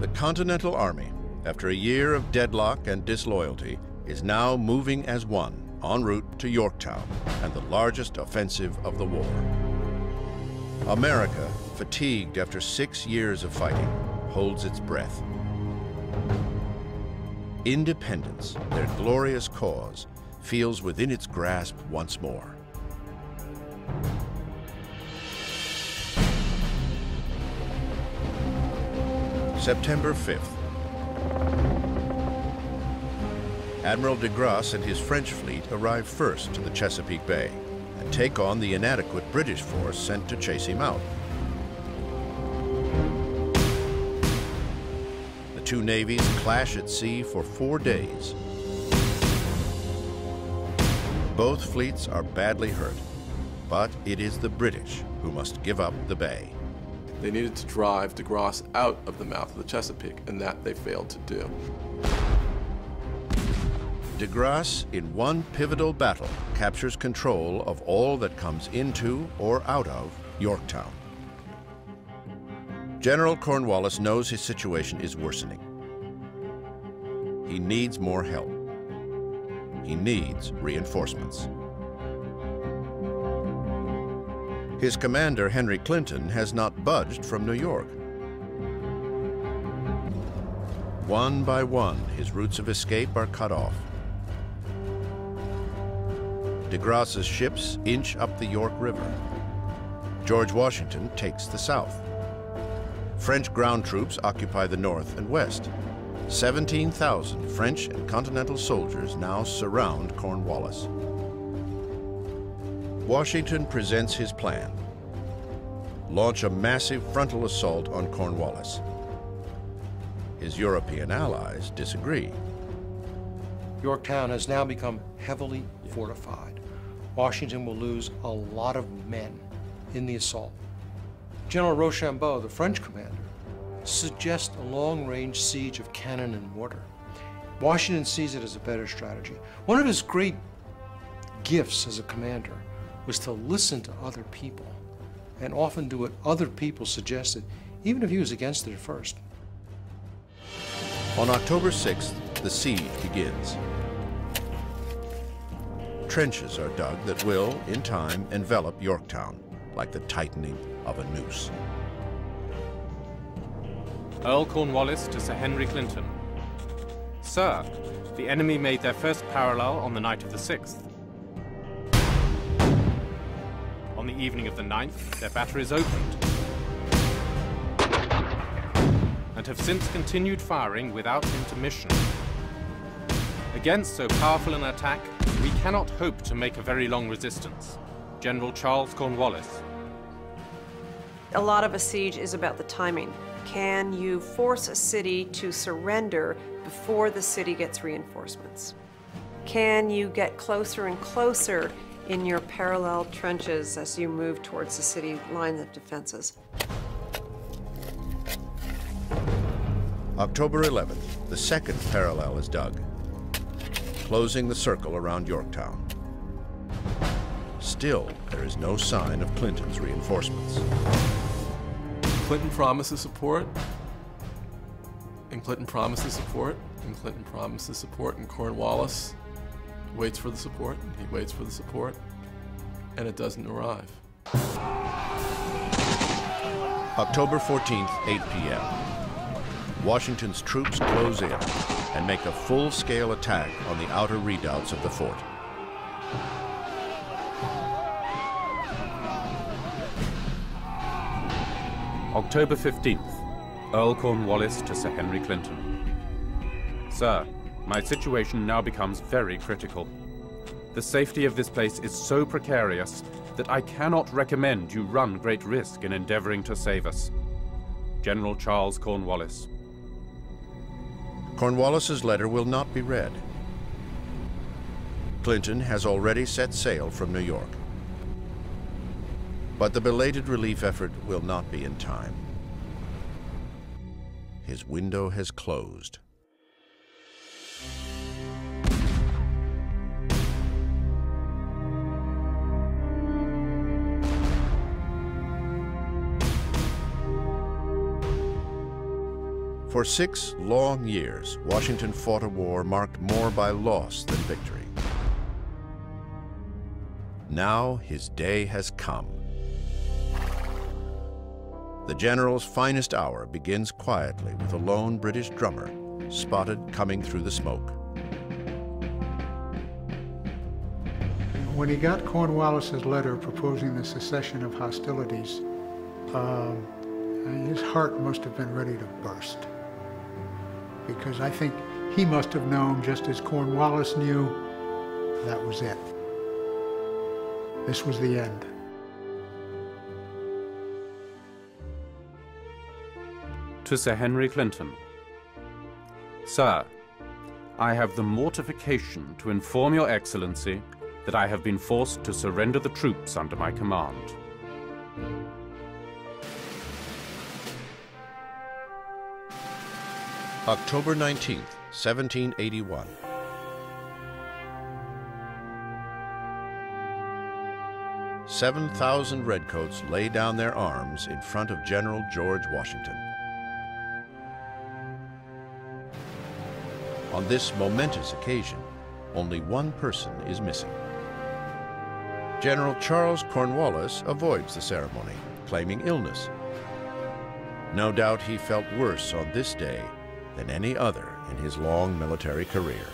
The Continental Army, after a year of deadlock and disloyalty, is now moving as one en route to Yorktown and the largest offensive of the war. America, fatigued after 6 years of fighting, holds its breath. Independence, their glorious cause, feels within its grasp once more. September 5th. Admiral de Grasse and his French fleet arrive first to the Chesapeake Bay and take on the inadequate British force sent to chase him out. The two navies clash at sea for 4 days. Both fleets are badly hurt, but it is the British who must give up the bay. They needed to drive de Grasse out of the mouth of the Chesapeake, and that they failed to do. De Grasse, in one pivotal battle, captures control of all that comes into or out of Yorktown. General Cornwallis knows his situation is worsening. He needs more help. He needs reinforcements. His commander, Henry Clinton, has not budged from New York. One by one, his routes of escape are cut off. De Grasse's ships inch up the York River. George Washington takes the south. French ground troops occupy the north and west. 17,000 French and Continental soldiers now surround Cornwallis. Washington presents his plan: launch a massive frontal assault on Cornwallis. His European allies disagree. Yorktown has now become heavily fortified. Washington will lose a lot of men in the assault. General Rochambeau, the French commander, suggests a long-range siege of cannon and mortar. Washington sees it as a better strategy. One of his great gifts as a commander was to listen to other people and often do what other people suggested, even if he was against it at first. On October 6th, the siege begins. Trenches are dug that will, in time, envelop Yorktown, like the tightening of a noose. Earl Cornwallis to Sir Henry Clinton. Sir, the enemy made their first parallel on the night of the 6th. On the evening of the 9th, their batteries opened and have since continued firing without intermission. Against so powerful an attack, we cannot hope to make a very long resistance. General Charles Cornwallis. A lot of a siege is about the timing. Can you force a city to surrender before the city gets reinforcements? Can you get closer and closer in your parallel trenches as you move towards the city line of defenses? October 11th, the second parallel is dug, closing the circle around Yorktown. Still, there is no sign of Clinton's reinforcements. Clinton promises support, and Clinton promises support, and Clinton promises support, and Cornwallis waits for the support, and he waits for the support, and it doesn't arrive. October 14th, 8 p.m. Washington's troops close in and make a full-scale attack on the outer redoubts of the fort. October 15th, Earl Cornwallis to Sir Henry Clinton. Sir, my situation now becomes very critical. The safety of this place is so precarious that I cannot recommend you run great risk in endeavoring to save us. General Charles Cornwallis. Cornwallis's letter will not be read. Clinton has already set sail from New York. But the belated relief effort will not be in time. His window has closed. For 6 long years, Washington fought a war marked more by loss than victory. Now his day has come. The general's finest hour begins quietly with a lone British drummer spotted coming through the smoke. When he got Cornwallis's letter proposing the cessation of hostilities, his heart must have been ready to burst. Because I think he must have known, just as Cornwallis knew, that was it. This was the end. To Sir Henry Clinton. Sir, I have the mortification to inform Your Excellency that I have been forced to surrender the troops under my command. October 19th, 1781. "7,000 redcoats lay down their arms in front of General George Washington. On this momentous occasion, only one person is missing. General Charles Cornwallis avoids the ceremony, claiming illness. No doubt he felt worse on this day than any other in his long military career.